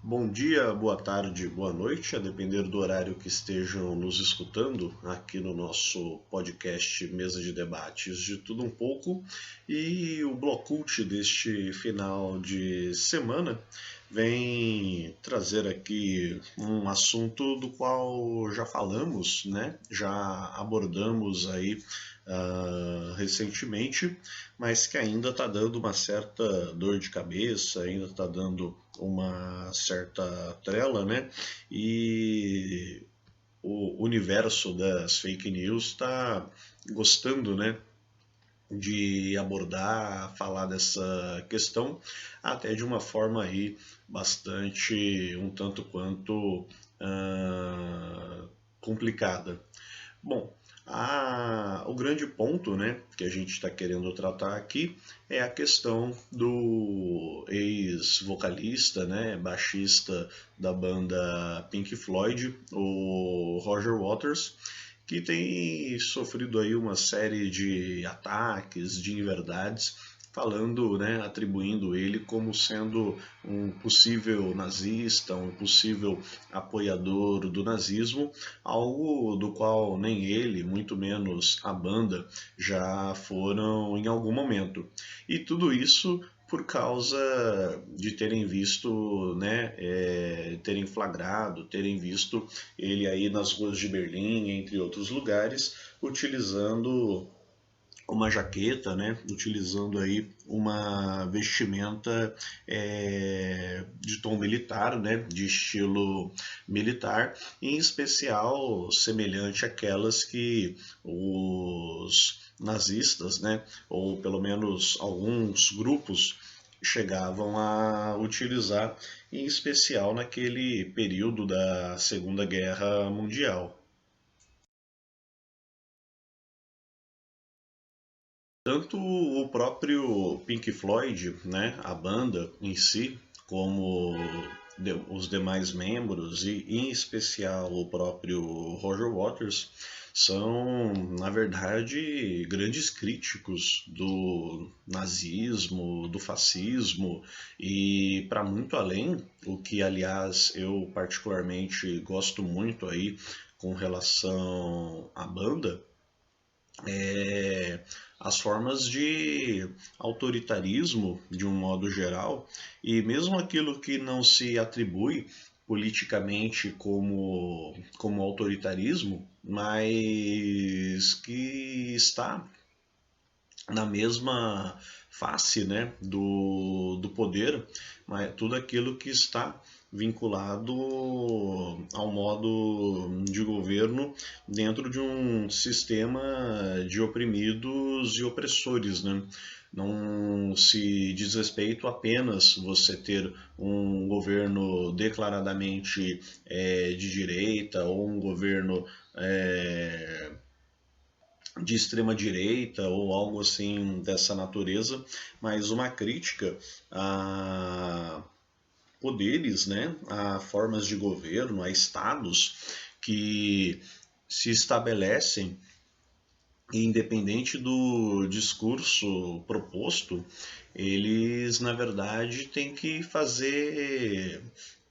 Bom dia, boa tarde, boa noite, a depender do horário que estejam nos escutando aqui no nosso podcast Mesa de Debates de Tudo Um Pouco. E o Blocult deste final de semana vem trazer aqui um assunto do qual já falamos, né? Já abordamos aí recentemente, mas que ainda está dando uma certa dor de cabeça, ainda está dando uma certa trela, né? E o universo das fake news está gostando, né? De abordar, falar dessa questão até de uma forma aí bastante um tanto quanto complicada. Bom, o grande ponto, né, que a gente está querendo tratar aqui é a questão do ex-vocalista, né, baixista da banda Pink Floyd, o Roger Waters, que tem sofrido aí uma série de ataques, de inverdades, falando, né, atribuindo ele como sendo um possível nazista, um possível apoiador do nazismo, algo do qual nem ele, muito menos a banda, já foram em algum momento. E tudo isso por causa de terem visto, né, terem flagrado, terem visto ele aí nas ruas de Berlim, entre outros lugares, utilizando uma jaqueta, né, utilizando aí uma vestimenta de tom militar, né, de estilo militar, em especial semelhante àquelas que os nazistas, né, ou pelo menos alguns grupos chegavam a utilizar, em especial naquele período da Segunda Guerra Mundial. Tanto o próprio Pink Floyd, né, a banda em si, como os demais membros e em especial o próprio Roger Waters, são, na verdade, grandes críticos do nazismo, do fascismo e para muito além, o que aliás eu particularmente gosto muito aí com relação à banda, é, as formas de autoritarismo de um modo geral, e mesmo aquilo que não se atribui politicamente como autoritarismo, mas que está na mesma face, né, do poder, mas tudo aquilo que está vinculado ao modo de governo dentro de um sistema de oprimidos e opressores, né? Não se diz respeito apenas você ter um governo declaradamente de direita ou um governo de extrema direita ou algo assim dessa natureza, mas uma crítica a poderes, né, a formas de governo, a estados que se estabelecem independente do discurso proposto, eles na verdade têm que fazer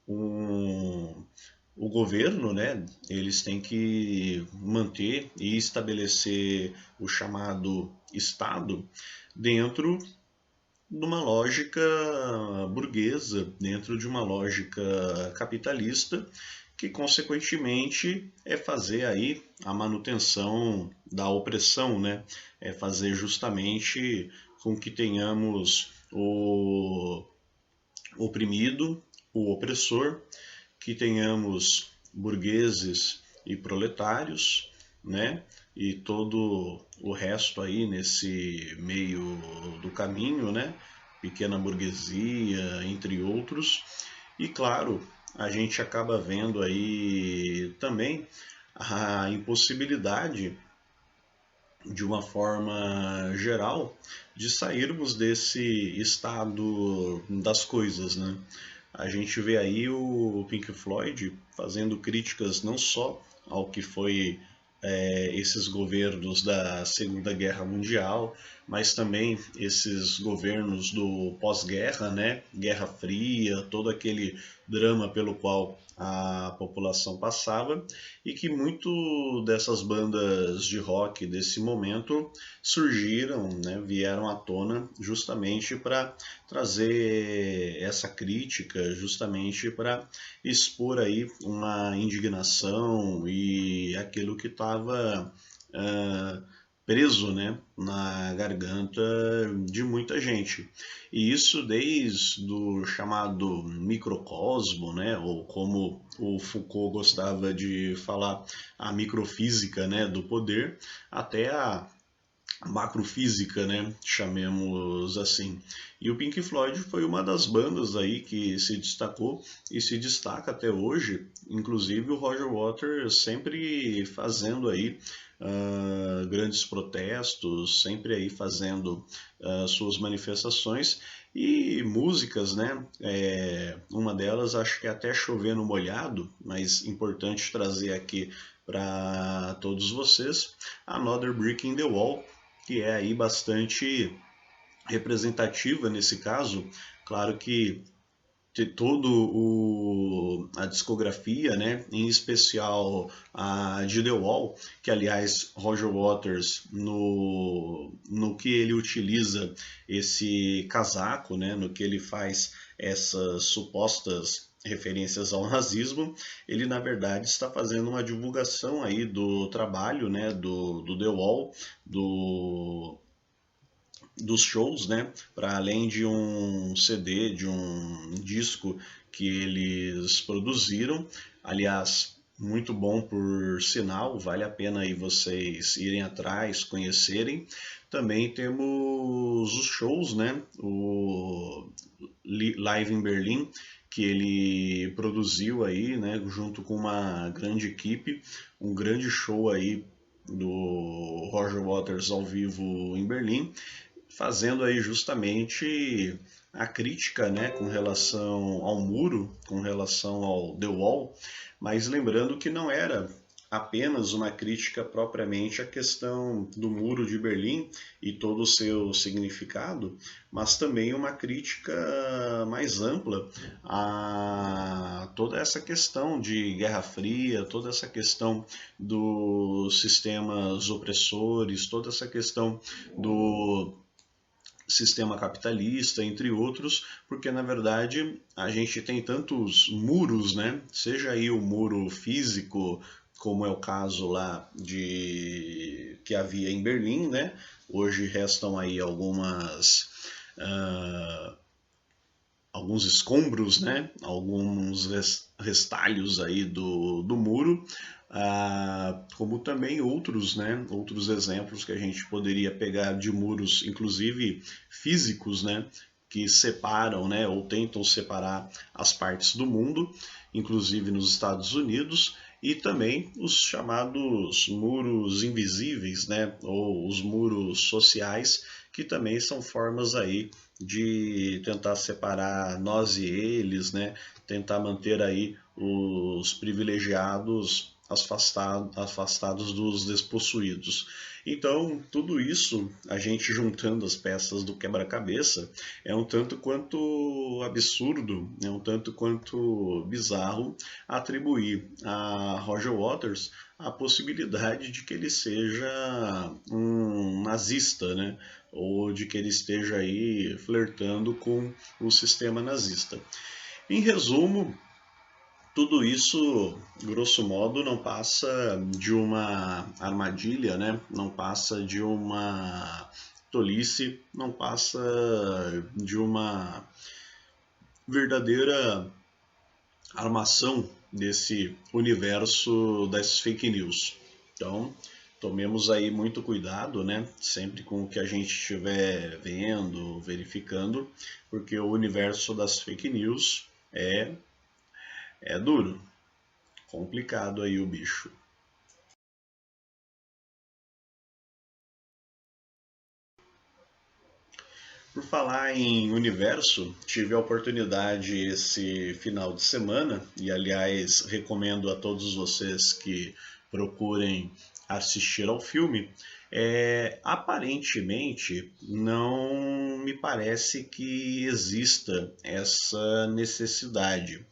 um, o governo, né, eles têm que manter e estabelecer o chamado Estado dentro de uma lógica burguesa, dentro de uma lógica capitalista, que consequentemente é fazer aí a manutenção da opressão, né? É fazer justamente com que tenhamos o oprimido, o opressor, que tenhamos burgueses e proletários, né? E todo o resto aí nesse meio do caminho, né? Pequena burguesia, entre outros. E claro, a gente acaba vendo aí também a impossibilidade, de uma forma geral, de sairmos desse estado das coisas, né? A gente vê aí o Pink Floyd fazendo críticas não só ao que foi esses governos da Segunda Guerra Mundial, mas também esses governos do pós-guerra, né, Guerra Fria, todo aquele drama pelo qual a população passava, e que muito dessas bandas de rock desse momento surgiram, né, vieram à tona justamente para trazer essa crítica, justamente para expor aí uma indignação e aquilo que estava preso, né, na garganta de muita gente. E isso desde o chamado microcosmo, né, ou como o Foucault gostava de falar, a microfísica, né, do poder, até a macrofísica, né, chamemos assim. E o Pink Floyd foi uma das bandas aí que se destacou e se destaca até hoje, inclusive o Roger Waters sempre fazendo aí grandes protestos, sempre aí fazendo suas manifestações e músicas, né? Uma delas acho que é até Chover no Molhado, mas importante trazer aqui para todos vocês, Another Brick in the Wall, que é aí bastante representativa nesse caso. Claro que a discografia, né, em especial a de The Wall, que aliás Roger Waters no que ele utiliza esse casaco, né, no que ele faz essas supostas referências ao nazismo, ele na verdade está fazendo uma divulgação aí do trabalho, né, do The Wall, dos shows, né? Para além de um CD, de um disco que eles produziram. Aliás, muito bom por sinal, vale a pena aí vocês irem atrás, conhecerem. Também temos os shows, né? O Live em Berlim, que ele produziu aí, né, junto com uma grande equipe, um grande show aí do Roger Waters ao vivo em Berlim, fazendo aí justamente a crítica, né, com relação ao muro, com relação ao The Wall, mas lembrando que não era apenas uma crítica propriamente à questão do muro de Berlim e todo o seu significado, mas também uma crítica mais ampla a toda essa questão de Guerra Fria, toda essa questão dos sistemas opressores, toda essa questão do sistema capitalista, entre outros, porque na verdade a gente tem tantos muros, né? Seja aí o muro físico, como é o caso lá de que havia em Berlim, né? Hoje restam aí alguns escombros, né? Alguns restalhos aí do muro, como também outros, né? Outros exemplos que a gente poderia pegar de muros, inclusive físicos, né? Que separam, né? Ou tentam separar as partes do mundo, inclusive nos Estados Unidos, e também os chamados muros invisíveis, né? Ou os muros sociais, que também são formas aí de tentar separar nós e eles, né? Tentar manter aí os privilegiados afastados dos despossuídos. Então, tudo isso, a gente juntando as peças do quebra-cabeça, é um tanto quanto absurdo, é um tanto quanto bizarro atribuir a Roger Waters a possibilidade de que ele seja um nazista, né? Ou de que ele esteja aí flertando com o sistema nazista. Em resumo, tudo isso, grosso modo, não passa de uma armadilha, né? Não passa de uma tolice, não passa de uma verdadeira armação desse universo das fake news. Então, tomemos aí muito cuidado, né? Sempre com o que a gente estiver vendo, verificando, porque o universo das fake news é duro, complicado aí o bicho. Por falar em universo, tive a oportunidade esse final de semana, e aliás recomendo a todos vocês que procurem assistir ao filme, Aparentemente, não me parece que exista essa necessidade,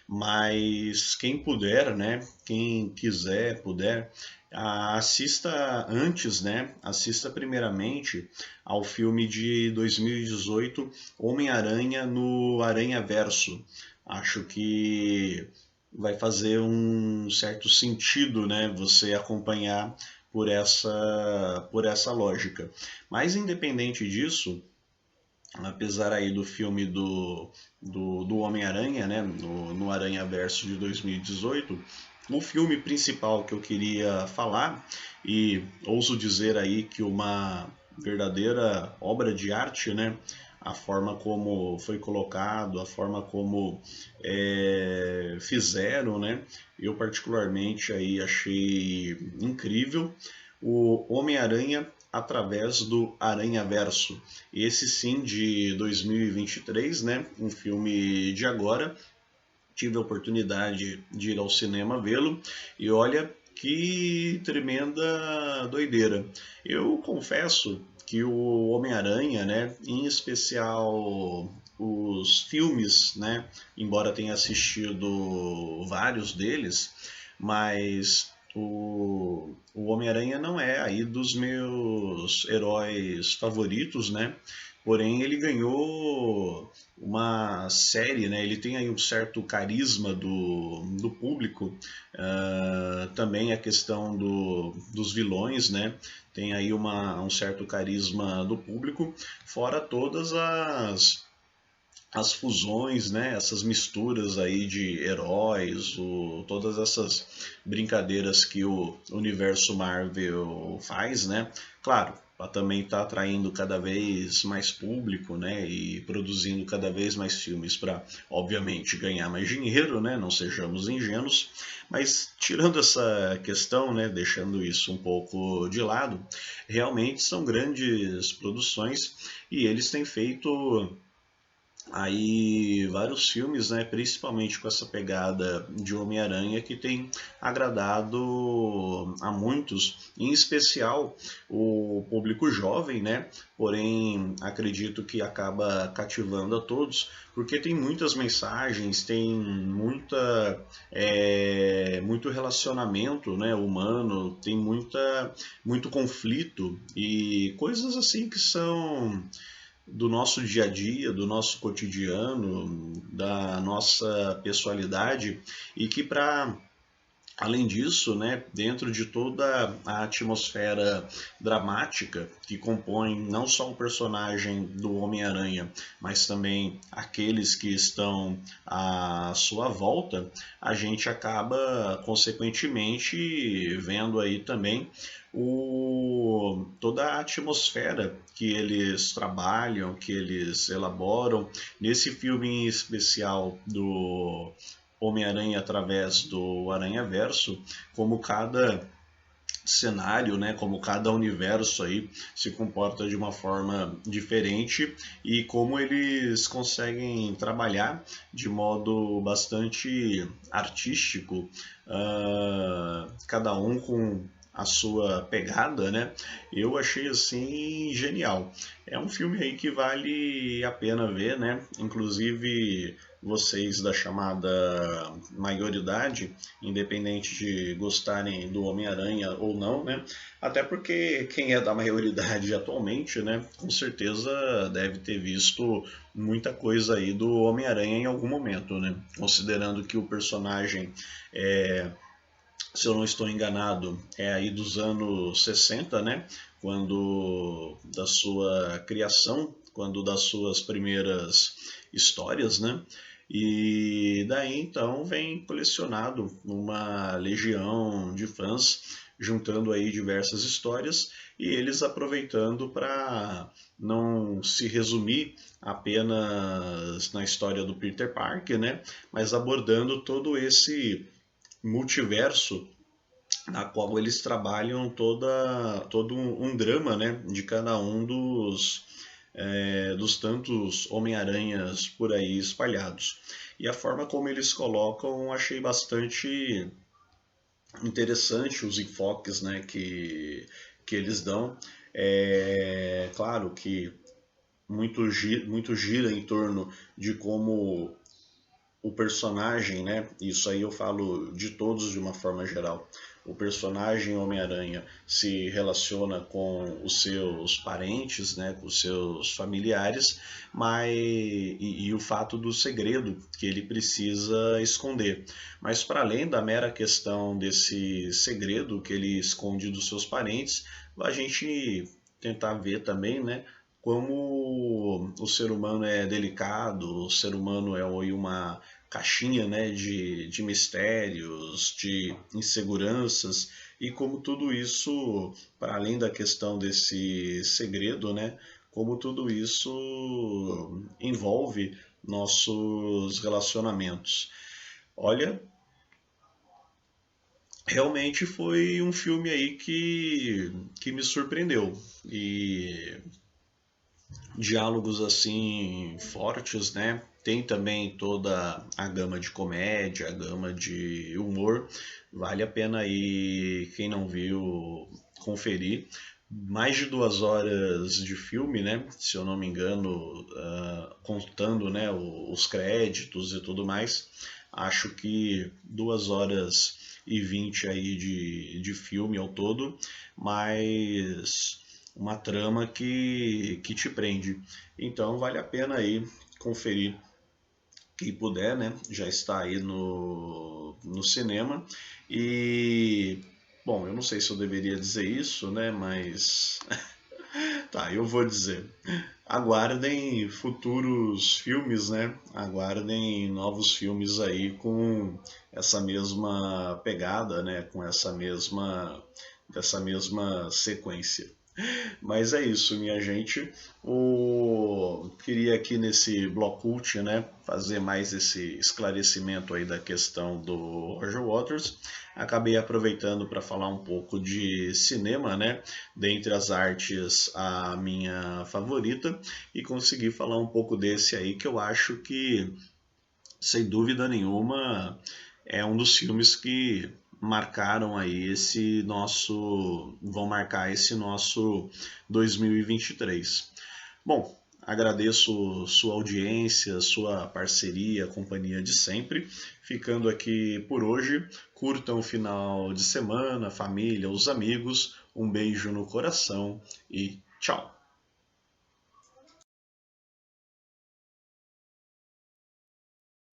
mas quem puder, né, quem quiser, puder, assista antes, né, assista primeiramente ao filme de 2018, Homem-Aranha no Aranhaverso. Acho que vai fazer um certo sentido, né, você acompanhar por essa lógica. Mas independente disso, apesar aí do filme do Homem-Aranha, né, no Aranhaverso de 2018, o filme principal que eu queria falar, e ouso dizer aí que uma verdadeira obra de arte, né, a forma como foi colocado, a forma como fizeram, né, eu particularmente aí achei incrível o Homem-Aranha através do Aranhaverso. Esse sim de 2023, né? Um filme de agora. Tive a oportunidade de ir ao cinema vê-lo e olha que tremenda doideira. Eu confesso que o Homem-Aranha, né, em especial os filmes, né, embora tenha assistido vários deles, mas o Homem-Aranha não é aí dos meus heróis favoritos, né? Porém, ele ganhou uma série, né? Ele tem aí um certo carisma do público. Também a questão dos vilões, né? Tem aí um certo carisma do público, fora todas as fusões, né, essas misturas aí de heróis, todas essas brincadeiras que o universo Marvel faz, né? Claro, ela também está atraindo cada vez mais público, né, e produzindo cada vez mais filmes para, obviamente, ganhar mais dinheiro, né? Não sejamos ingênuos. Mas tirando essa questão, né, deixando isso um pouco de lado, realmente são grandes produções e eles têm feito aí vários filmes, né, principalmente com essa pegada de Homem-Aranha que tem agradado a muitos, em especial o público jovem, né? Porém, acredito que acaba cativando a todos, porque tem muitas mensagens, tem muito relacionamento, né, humano, tem muito conflito e coisas assim que são do nosso dia a dia, do nosso cotidiano, da nossa pessoalidade e que para além disso, né, dentro de toda a atmosfera dramática que compõe não só o personagem do Homem-Aranha, mas também aqueles que estão à sua volta, a gente acaba consequentemente vendo aí também toda a atmosfera que eles trabalham, que eles elaboram. Nesse filme em especial do Homem-Aranha através do Aranhaverso, como cada cenário, né, como cada universo aí se comporta de uma forma diferente e como eles conseguem trabalhar de modo bastante artístico, cada um com a sua pegada, né? Eu achei assim genial. É um filme aí que vale a pena ver, né? Inclusive vocês da chamada maioridade, independente de gostarem do Homem-Aranha ou não, né? Até porque quem é da maioridade atualmente, né, com certeza deve ter visto muita coisa aí do Homem-Aranha em algum momento, né? Considerando que o personagem se eu não estou enganado, é aí dos anos 60, né? Quando da sua criação, quando das suas primeiras histórias, né? E daí então vem colecionado uma legião de fãs, juntando aí diversas histórias e eles aproveitando para não se resumir apenas na história do Peter Parker, né? Mas abordando todo esse multiverso na qual eles trabalham todo um drama, né, de cada um dos tantos Homem-Aranhas por aí espalhados. E a forma como eles colocam, achei bastante interessante os enfoques, né, que eles dão. É claro que muito gira em torno de como o personagem, né? Isso aí eu falo de todos de uma forma geral. O personagem Homem-Aranha se relaciona com os seus parentes, né, com os seus familiares, e o fato do segredo que ele precisa esconder. Mas para além da mera questão desse segredo que ele esconde dos seus parentes, a gente tentar ver também, né, como o ser humano é delicado, o ser humano é uma caixinha, né, de mistérios, de inseguranças, e como tudo isso, para além da questão desse segredo, né, como tudo isso envolve nossos relacionamentos. Olha, realmente foi um filme aí que me surpreendeu. E diálogos assim fortes, né? Tem também toda a gama de comédia, a gama de humor. Vale a pena aí, quem não viu, conferir. Mais de 2 horas de filme, né? Se eu não me engano, contando, né, os créditos e tudo mais. Acho que 2 horas e 20 aí de filme ao todo, mas uma trama que te prende. Então vale a pena aí conferir. Quem puder, né? Já está aí no cinema. E, bom, eu não sei se eu deveria dizer isso, né? Mas tá, eu vou dizer. Aguardem futuros filmes, né? Aguardem novos filmes aí com essa mesma pegada, né? Com dessa mesma sequência. Mas é isso, minha gente. Queria aqui nesse Blocult, né, fazer mais esse esclarecimento aí da questão do Roger Waters. Acabei aproveitando para falar um pouco de cinema, né, dentre as artes a minha favorita, e consegui falar um pouco desse aí que eu acho que, sem dúvida nenhuma, é um dos filmes que marcaram aí vão marcar esse nosso 2023. Bom, agradeço sua audiência, sua parceria, companhia de sempre. Ficando aqui por hoje. Curtam o final de semana, família, os amigos. Um beijo no coração e tchau!